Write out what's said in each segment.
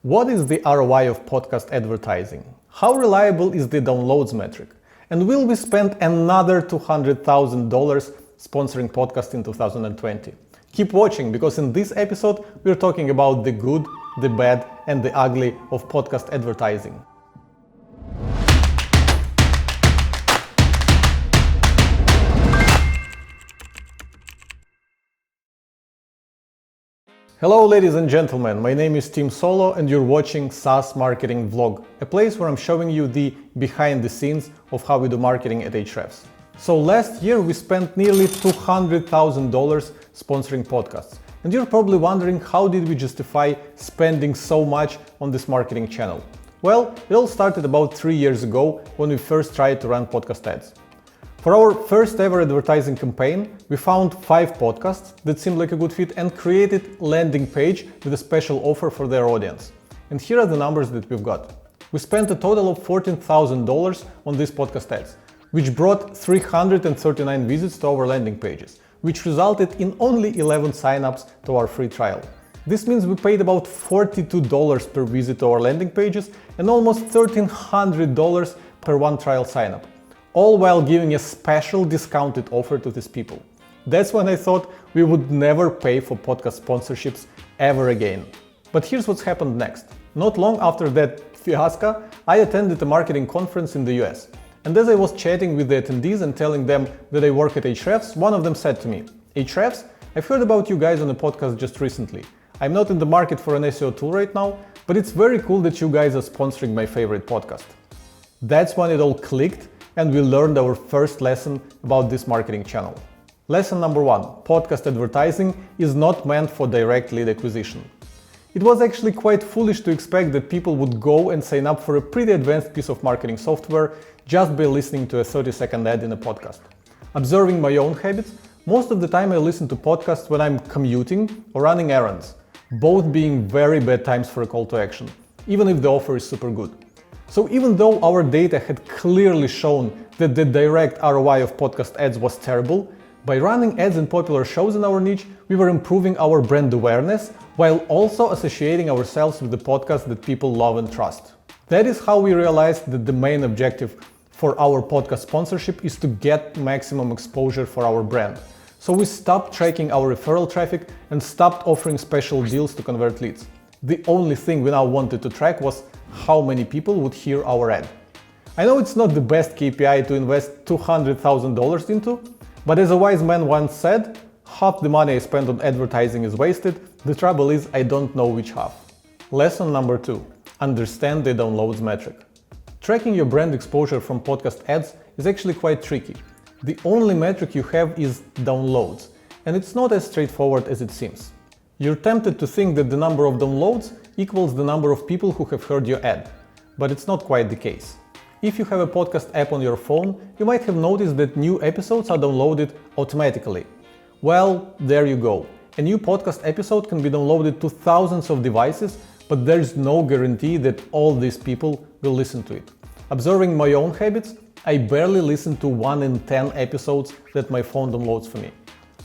What is the ROI of podcast advertising? How reliable is the downloads metric? And will we spend another $200,000 sponsoring podcasts in 2020? Keep watching, because in this episode we're talking about the good, the bad, and the ugly of podcast advertising. Hello ladies and gentlemen, my name is Tim Solo and you're watching SaaS Marketing Vlog, a place where I'm showing you the behind the scenes of how we do marketing at Ahrefs. So last year we spent nearly $200,000 sponsoring podcasts. And you're probably wondering, how did we justify spending so much on this marketing channel? Well, it all started about 3 years ago when we first tried to run podcast ads. For our first ever advertising campaign, we found 5 podcasts that seemed like a good fit and created a landing page with a special offer for their audience. And here are the numbers that we've got. We spent a total of $14,000 on these podcast ads, which brought 339 visits to our landing pages, which resulted in only 11 signups to our free trial. This means we paid about $42 per visit to our landing pages and almost $1,300 per one trial signup, all while giving a special discounted offer to these people. That's when I thought we would never pay for podcast sponsorships ever again. But here's what's happened next. Not long after that fiasco, I attended a marketing conference in the US. And as I was chatting with the attendees and telling them that I work at Ahrefs, one of them said to me, "Ahrefs, I've heard about you guys on a podcast just recently. I'm not in the market for an SEO tool right now, but it's very cool that you guys are sponsoring my favorite podcast." That's when it all clicked and we learned our first lesson about this marketing channel. Lesson number 1, podcast advertising is not meant for direct lead acquisition. It was actually quite foolish to expect that people would go and sign up for a pretty advanced piece of marketing software just by listening to a 30-second ad in a podcast. Observing my own habits, most of the time I listen to podcasts when I'm commuting or running errands, both being very bad times for a call to action, even if the offer is super good. So even though our data had clearly shown that the direct ROI of podcast ads was terrible, by running ads in popular shows in our niche, we were improving our brand awareness while also associating ourselves with the podcast that people love and trust. That is how we realized that the main objective for our podcast sponsorship is to get maximum exposure for our brand. So we stopped tracking our referral traffic and stopped offering special deals to convert leads. The only thing we now wanted to track was how many people would hear our ad. I know it's not the best KPI to invest $200,000 into, but as a wise man once said, half the money I spend on advertising is wasted. The trouble is I don't know which half. Lesson number 2, understand the downloads metric. Tracking your brand exposure from podcast ads is actually quite tricky. The only metric you have is downloads, and it's not as straightforward as it seems. You're tempted to think that the number of downloads equals the number of people who have heard your ad, but it's not quite the case. If you have a podcast app on your phone, you might have noticed that new episodes are downloaded automatically. Well, there you go. A new podcast episode can be downloaded to thousands of devices, but there's no guarantee that all these people will listen to it. Observing my own habits, I barely listen to 1 in 10 episodes that my phone downloads for me.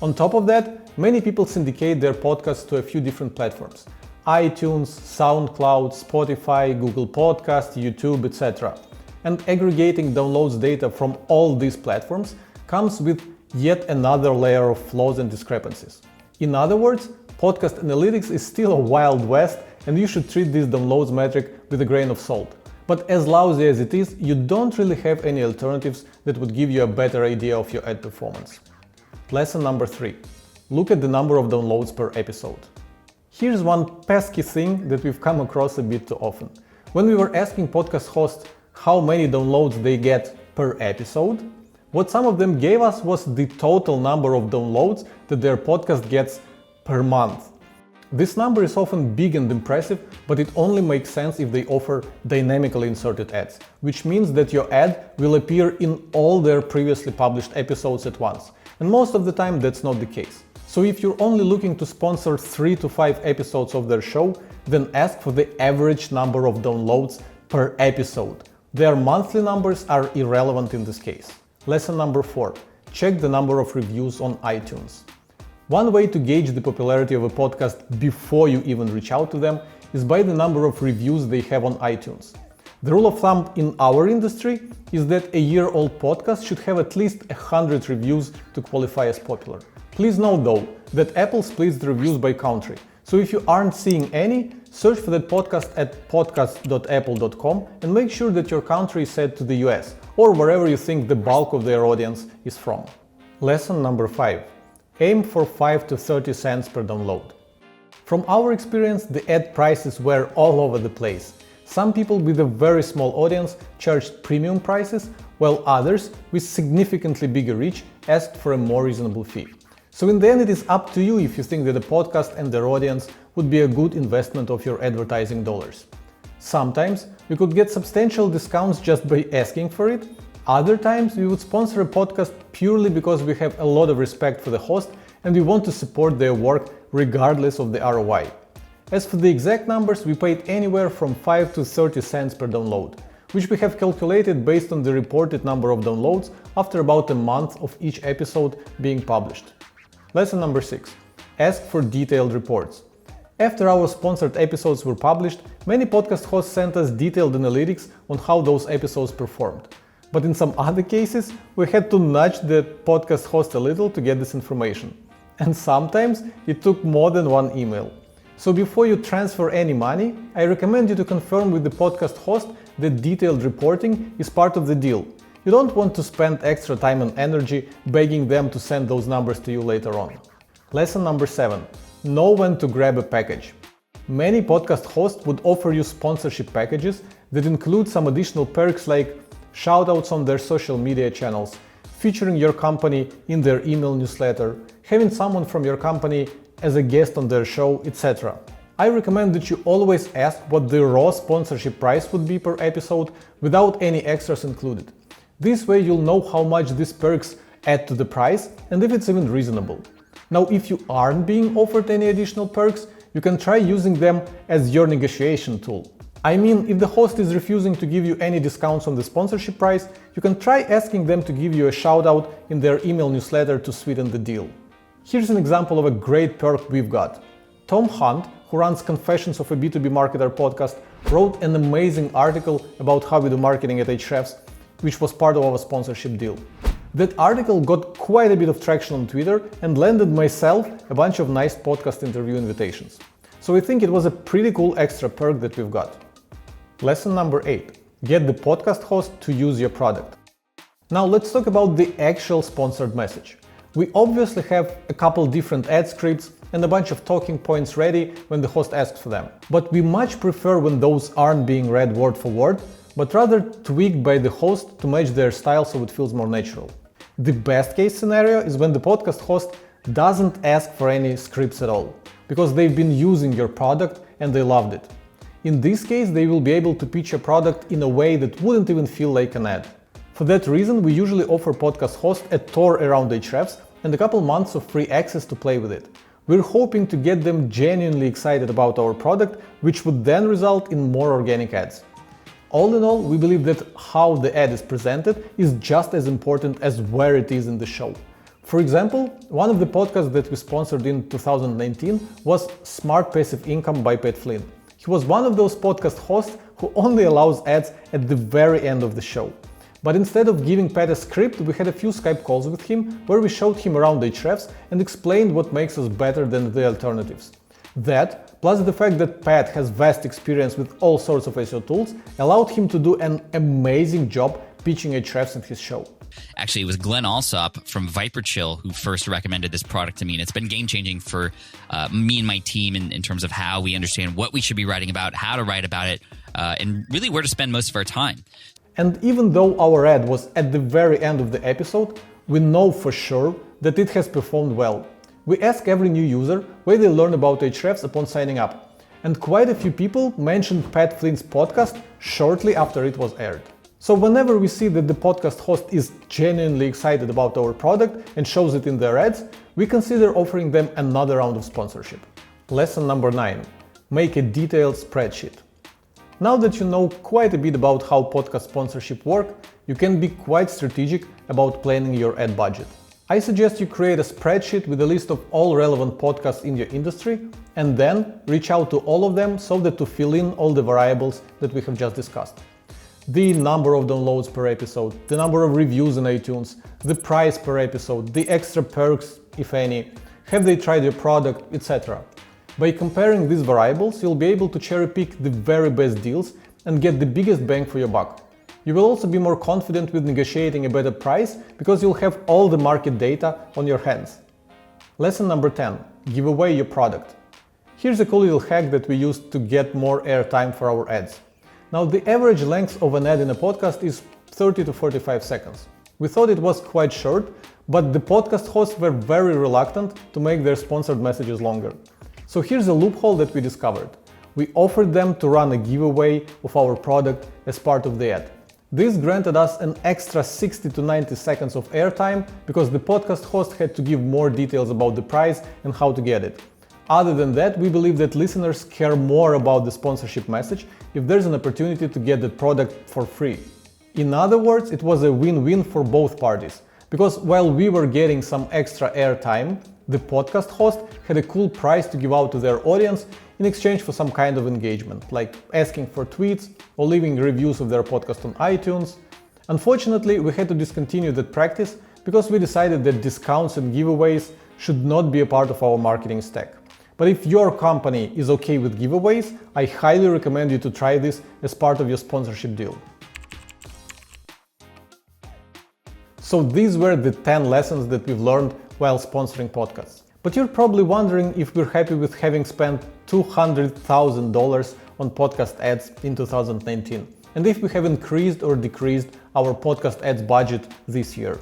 On top of that, many people syndicate their podcasts to a few different platforms: iTunes, SoundCloud, Spotify, Google Podcasts, YouTube, etc. And aggregating downloads data from all these platforms comes with yet another layer of flaws and discrepancies. In other words, podcast analytics is still a wild west, and you should treat this downloads metric with a grain of salt. But as lousy as it is, you don't really have any alternatives that would give you a better idea of your ad performance. Lesson number 3. Look at the number of downloads per episode. Here's one pesky thing that we've come across a bit too often. When we were asking podcast hosts how many downloads they get per episode, what some of them gave us was the total number of downloads that their podcast gets per month. This number is often big and impressive, but it only makes sense if they offer dynamically inserted ads, which means that your ad will appear in all their previously published episodes at once. And most of the time that's not the case. So if you're only looking to sponsor 3 to 5 episodes of their show, then ask for the average number of downloads per episode. Their monthly numbers are irrelevant in this case. Lesson number 4. Check the number of reviews on iTunes. One way to gauge the popularity of a podcast before you even reach out to them is by the number of reviews they have on iTunes. The rule of thumb in our industry is that a year-old podcast should have at least 100 reviews to qualify as popular. Please note though that Apple splits the reviews by country, so if you aren't seeing any, search for that podcast at podcast.apple.com and make sure that your country is set to the US or wherever you think the bulk of their audience is from. Lesson number 5. Aim for 5 to 30 cents per download. From our experience, the ad prices were all over the place. Some people with a very small audience charged premium prices, while others with significantly bigger reach asked for a more reasonable fee. So in the end, it is up to you if you think that a podcast and their audience would be a good investment of your advertising dollars. Sometimes we could get substantial discounts just by asking for it. Other times we would sponsor a podcast purely because we have a lot of respect for the host and we want to support their work regardless of the ROI. As for the exact numbers, we paid anywhere from 5 to 30 cents per download, which we have calculated based on the reported number of downloads after about a month of each episode being published. Lesson number 6. Ask for detailed reports. After our sponsored episodes were published, many podcast hosts sent us detailed analytics on how those episodes performed. But in some other cases, we had to nudge the podcast host a little to get this information. And sometimes it took more than one email. So before you transfer any money, I recommend you to confirm with the podcast host that detailed reporting is part of the deal. You don't want to spend extra time and energy begging them to send those numbers to you later on. Lesson number 7. Know when to grab a package. Many podcast hosts would offer you sponsorship packages that include some additional perks like shoutouts on their social media channels, featuring your company in their email newsletter, having someone from your company as a guest on their show, etc. I recommend that you always ask what the raw sponsorship price would be per episode without any extras included. This way you'll know how much these perks add to the price and if it's even reasonable. Now, if you aren't being offered any additional perks, you can try using them as your negotiation tool. I mean, if the host is refusing to give you any discounts on the sponsorship price, you can try asking them to give you a shout out in their email newsletter to sweeten the deal. Here's an example of a great perk we've got. Tom Hunt, who runs Confessions of a B2B Marketer podcast, wrote an amazing article about how we do marketing at Ahrefs, which was part of our sponsorship deal. That article got quite a bit of traction on Twitter and landed myself a bunch of nice podcast interview invitations. So I think it was a pretty cool extra perk that we've got. Lesson number 8. Get the podcast host to use your product. Now let's talk about the actual sponsored message. We obviously have a couple different ad scripts and a bunch of talking points ready when the host asks for them. But we much prefer when those aren't being read word for word, but rather tweaked by the host to match their style so it feels more natural. The best case scenario is when the podcast host doesn't ask for any scripts at all, because they've been using your product and they loved it. In this case, they will be able to pitch a product in a way that wouldn't even feel like an ad. For that reason, we usually offer podcast hosts a tour around Ahrefs and a couple months of free access to play with it. We're hoping to get them genuinely excited about our product, which would then result in more organic ads. All in all, we believe that how the ad is presented is just as important as where it is in the show. For example, one of the podcasts that we sponsored in 2019 was Smart Passive Income by Pat Flynn. He was one of those podcast hosts who only allows ads at the very end of the show. But instead of giving Pat a script, we had a few Skype calls with him where we showed him around Ahrefs and explained what makes us better than the alternatives. That, plus the fact that Pat has vast experience with all sorts of SEO tools, allowed him to do an amazing job pitching Ahrefs in his show. Actually, it was Glenn Alsop from Viper Chill who first recommended this product to me, and it's been game-changing for me and my team in terms of how we understand what we should be writing about, how to write about it, and really where to spend most of our time. And even though our ad was at the very end of the episode, we know for sure that it has performed well. We ask every new user where they learn about Ahrefs upon signing up, and quite a few people mentioned Pat Flynn's podcast shortly after it was aired. So whenever we see that the podcast host is genuinely excited about our product and shows it in their ads, we consider offering them another round of sponsorship. Lesson number 9. Make a detailed spreadsheet. Now that you know quite a bit about how podcast sponsorship work, you can be quite strategic about planning your ad budget. I suggest you create a spreadsheet with a list of all relevant podcasts in your industry and then reach out to all of them so that to fill in all the variables that we have just discussed. The number of downloads per episode, the number of reviews in iTunes, the price per episode, the extra perks, if any, have they tried your product, etc. By comparing these variables, you'll be able to cherry pick the very best deals and get the biggest bang for your buck. You will also be more confident with negotiating a better price because you'll have all the market data on your hands. Lesson number 10. Give away your product. Here's a cool little hack that we use to get more airtime for our ads. Now, the average length of an ad in a podcast is 30 to 45 seconds. We thought it was quite short, but the podcast hosts were very reluctant to make their sponsored messages longer. So here's a loophole that we discovered. We offered them to run a giveaway of our product as part of the ad. This granted us an extra 60 to 90 seconds of airtime because the podcast host had to give more details about the price and how to get it. Other than that, we believe that listeners care more about the sponsorship message if there's an opportunity to get the product for free. In other words, it was a win-win for both parties, because while we were getting some extra airtime, the podcast host had a cool prize to give out to their audience in exchange for some kind of engagement, like asking for tweets or leaving reviews of their podcast on iTunes. Unfortunately, we had to discontinue that practice because we decided that discounts and giveaways should not be a part of our marketing stack. But if your company is okay with giveaways, I highly recommend you to try this as part of your sponsorship deal. So these were the 10 lessons that we've learned while sponsoring podcasts. But you're probably wondering if we're happy with having spent $200,000 on podcast ads in 2019, and if we have increased or decreased our podcast ads budget this year.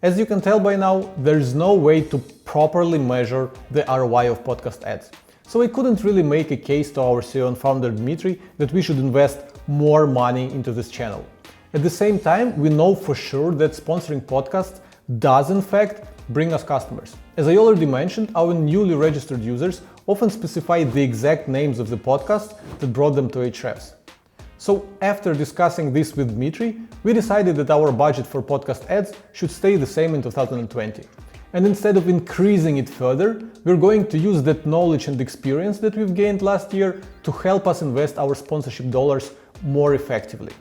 As you can tell by now, there's no way to properly measure the ROI of podcast ads. So I couldn't really make a case to our CEO and founder Dmitry that we should invest more money into this channel. At the same time, we know for sure that sponsoring podcasts does in fact bring us customers. As I already mentioned, our newly registered users often specify the exact names of the podcasts that brought them to Ahrefs. So after discussing this with Dmitry, we decided that our budget for podcast ads should stay the same in 2020. And instead of increasing it further, we're going to use that knowledge and experience that we've gained last year to help us invest our sponsorship dollars more effectively.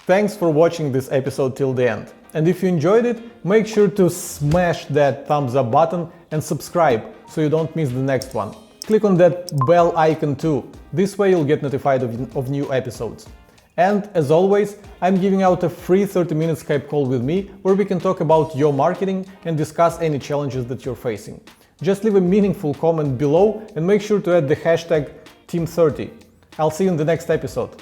Thanks for watching this episode till the end. And if you enjoyed it, make sure to smash that thumbs up button and subscribe so you don't miss the next one. Click on that bell icon too. This way you'll get notified of new episodes. And as always, I'm giving out a free 30-minute Skype call with me where we can talk about your marketing and discuss any challenges that you're facing. Just leave a meaningful comment below and make sure to add the hashtag Team30. I'll see you in the next episode.